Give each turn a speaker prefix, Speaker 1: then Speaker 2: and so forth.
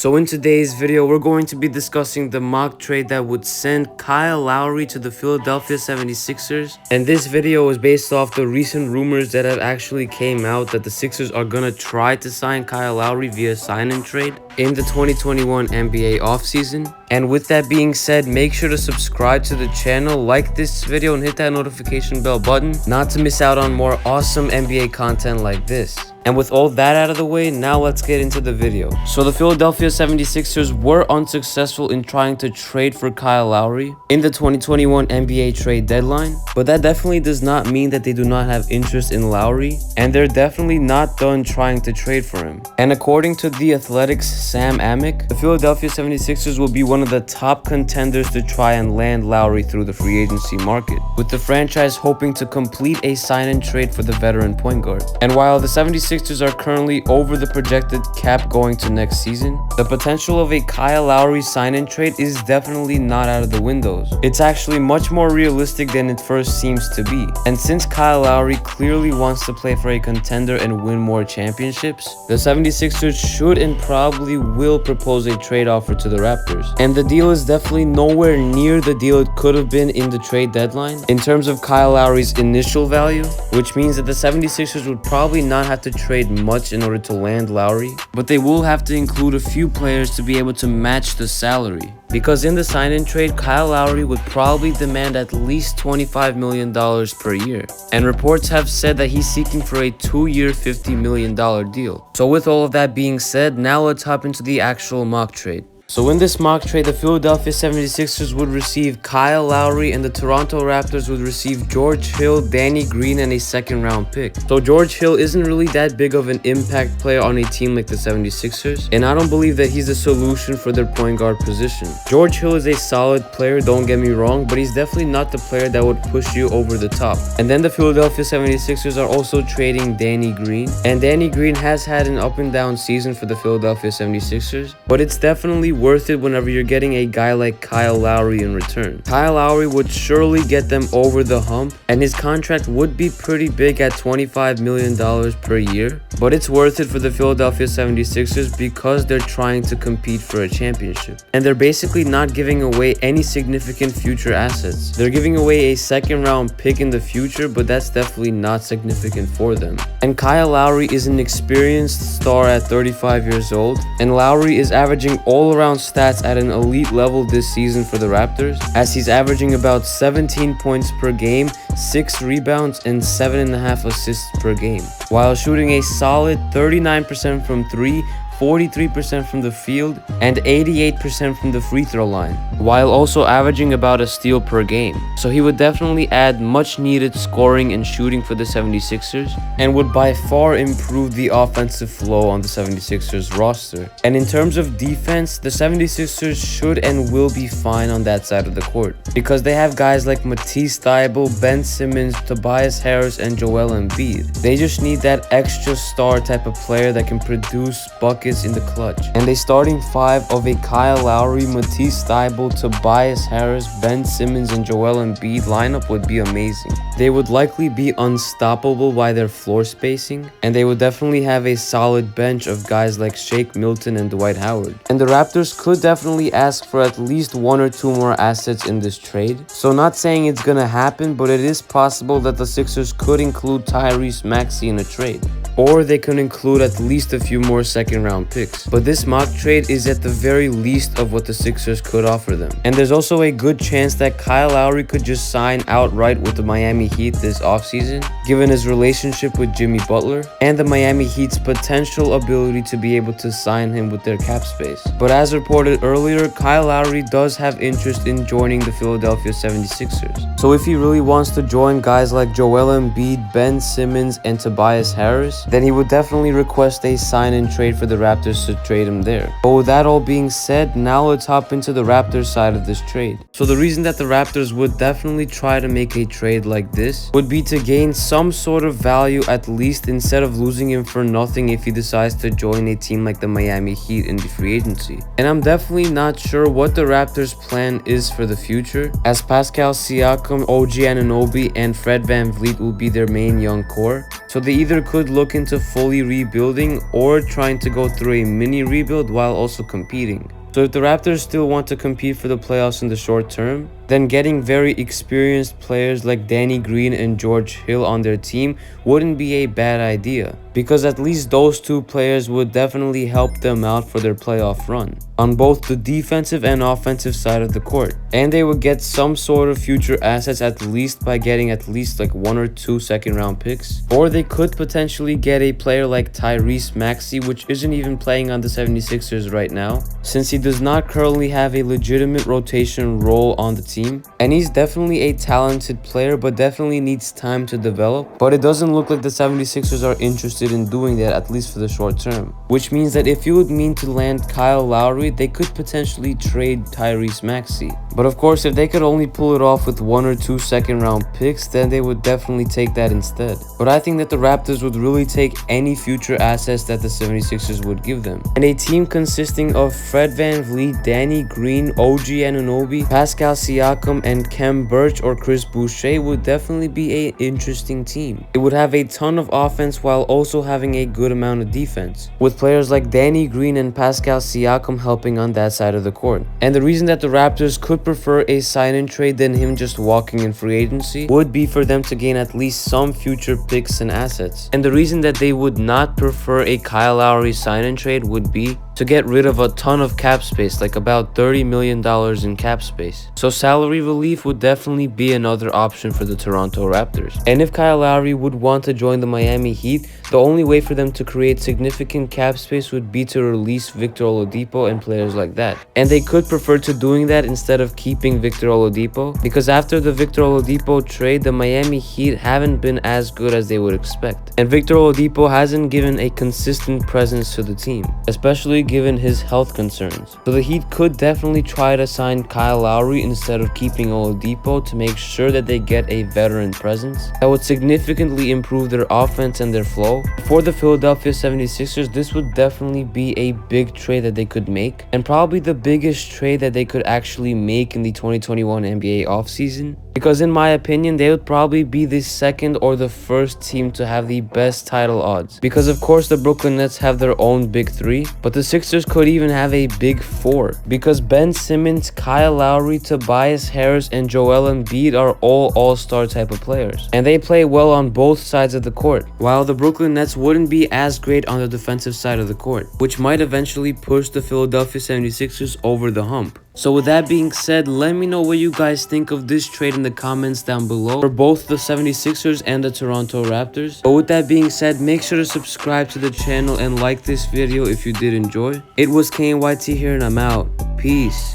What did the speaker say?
Speaker 1: So in today's video, we're going to be discussing the mock trade that would send Kyle Lowry to the Philadelphia 76ers. And this video is based off the recent rumors that have actually came out that the Sixers are gonna try to sign Kyle Lowry via sign-in trade in the 2021 NBA offseason. And with that being said, make sure to subscribe to the channel, like this video, and hit that notification bell button not to miss out on more awesome NBA content like this. And with all that out of the way, now let's get into the video. So the Philadelphia 76ers were unsuccessful in trying to trade for Kyle Lowry in the 2021 NBA trade deadline, but that definitely does not mean that they do not have interest in Lowry, and they're definitely not done trying to trade for him. And according to The Athletic's Sam Amick, the Philadelphia 76ers will be one of the top contenders to try and land Lowry through the free agency market, with the franchise hoping to complete a sign-in trade for the veteran point guard. And while the 76ers are currently over the projected cap going to next season, the potential of a Kyle Lowry sign-in trade is definitely not out of the windows. It's actually much more realistic than it first seems to be. And since Kyle Lowry clearly wants to play for a contender and win more championships, the 76ers should and probably will propose a trade offer to the Raptors. And the deal is definitely nowhere near the deal it could have been in the trade deadline in terms of Kyle Lowry's initial value, which means that the 76ers would probably not have to trade much in order to land Lowry, but they will have to include a few players to be able to match the salary. Because in the sign-in trade, Kyle Lowry would probably demand at least $25 million per year. And reports have said that he's seeking for a 2-year, $50 million deal. So with all of that being said, now let's hop into the actual mock trade. So in this mock trade, the Philadelphia 76ers would receive Kyle Lowry and the Toronto Raptors would receive George Hill, Danny Green, and a second-round pick. So George Hill isn't really that big of an impact player on a team like the 76ers, and I don't believe that he's a solution for their point guard position. George Hill is a solid player, don't get me wrong, but he's definitely not the player that would push you over the top. And then the Philadelphia 76ers are also trading Danny Green, and Danny Green has had an up-and-down season for the Philadelphia 76ers, but it's definitely worth it whenever you're getting a guy like Kyle Lowry in return. Kyle Lowry would surely get them over the hump, and his contract would be pretty big at $25 million per year, but it's worth it for the Philadelphia 76ers because they're trying to compete for a championship. And they're basically not giving away any significant future assets. They're giving away a second-round pick in the future, but that's definitely not significant for them. And Kyle Lowry is an experienced star at 35 years old, and Lowry is averaging all-around stats at an elite level this season for the Raptors, as he's averaging about 17 points per game, 6 rebounds, and 7.5 assists per game, while shooting a solid 39% from 3, 43% from the field, and 88% from the free throw line, while also averaging about a steal per game. So he would definitely add much needed scoring and shooting for the 76ers, and would by far improve the offensive flow on the 76ers roster. And in terms of defense, the 76ers should and will be fine on that side of the court, because they have guys like Matisse Thybulle, Ben Simmons, Tobias Harris, and Joel Embiid. They just need that extra star type of player that can produce buckets in the clutch. And a starting five of a Kyle Lowry, Matisse Thybulle, Tobias Harris, Ben Simmons, and Joel Embiid lineup would be amazing. They would likely be unstoppable by their floor spacing, and they would definitely have a solid bench of guys like Shake Milton and Dwight Howard. And the Raptors could definitely ask for at least 1 or 2 more assets in this trade. So not saying it's gonna happen, but it is possible that the Sixers could include Tyrese Maxey in a trade, or they could include at least a few more second-round picks. But this mock trade is at the very least of what the Sixers could offer them. And there's also a good chance that Kyle Lowry could just sign outright with the Miami Heat this offseason, given his relationship with Jimmy Butler and the Miami Heat's potential ability to be able to sign him with their cap space. But as reported earlier, Kyle Lowry does have interest in joining the Philadelphia 76ers. So if he really wants to join guys like Joel Embiid, Ben Simmons, and Tobias Harris, then he would definitely request a sign-in trade for the Raptors to trade him there. But with that all being said, now let's hop into the Raptors side of this trade. So the reason that the Raptors would definitely try to make a trade like this would be to gain some some sort of value at least, instead of losing him for nothing if he decides to join a team like the Miami Heat in the free agency. And I'm definitely not sure what the Raptors' plan is for the future, as Pascal Siakam, OG Anunoby, and Fred VanVleet will be their main young core. So they either could look into fully rebuilding or trying to go through a mini rebuild while also competing. So if the Raptors still want to compete for the playoffs in the short term, then getting very experienced players like Danny Green and George Hill on their team wouldn't be a bad idea, because at least those two players would definitely help them out for their playoff run on both the defensive and offensive side of the court. And they would get some sort of future assets, at least by getting at least like 1 or 2 second-round picks. Or they could potentially get a player like Tyrese Maxey, which isn't even playing on the 76ers right now, since he does not currently have a legitimate rotation role on the team. And he's definitely a talented player, but definitely needs time to develop. But it doesn't look like the 76ers are interested in doing that, at least for the short term. Which means that if you would mean to land Kyle Lowry, they could potentially trade Tyrese Maxey. But of course, if they could only pull it off with 1 or 2 second-round picks, then they would definitely take that instead. But I think that the Raptors would really take any future assets that the 76ers would give them. And a team consisting of Fred VanVleet, Danny Green, OG Anunoby, Pascal Siakam, and Khem Birch or Chris Boucher would definitely be an interesting team. It would have a ton of offense while also having a good amount of defense, with players like Danny Green and Pascal Siakam helping on that side of the court. And the reason that the Raptors could prefer a sign-in trade than him just walking in free agency would be for them to gain at least some future picks and assets. And the reason that they would not prefer a Kyle Lowry sign-in trade would be to get rid of a ton of cap space, like about $30 million in cap space. So salary relief would definitely be another option for the Toronto Raptors. And if Kyle Lowry would want to join the Miami Heat, the only way for them to create significant cap space would be to release Victor Oladipo and players like that. And they could prefer to doing that instead of keeping Victor Oladipo, because after the Victor Oladipo trade, the Miami Heat haven't been as good as they would expect. And Victor Oladipo hasn't given a consistent presence to the team, especially given his health concerns. So the Heat could definitely try to sign Kyle Lowry instead of keeping Oladipo to make sure that they get a veteran presence that would significantly improve their offense and their flow. For the Philadelphia 76ers, this would definitely be a big trade that they could make, and probably the biggest trade that they could actually make in the 2021 NBA offseason, because in my opinion, they would probably be the second or the first team to have the best title odds, because of course the Brooklyn Nets have their own big three, but the Sixers could even have a big four, because Ben Simmons, Kyle Lowry, Tobias Harris, and Joel Embiid are all all-star type of players, and they play well on both sides of the court, while the Brooklyn Nets wouldn't be as great on the defensive side of the court, which might eventually push the Philadelphia 76ers over the hump. So with that being said, let me know what you guys think of this trade in the comments down below for both the 76ers and the Toronto Raptors. But with that being said, make sure to subscribe to the channel and like this video if you did enjoy. It was KNYT here, and I'm out. Peace.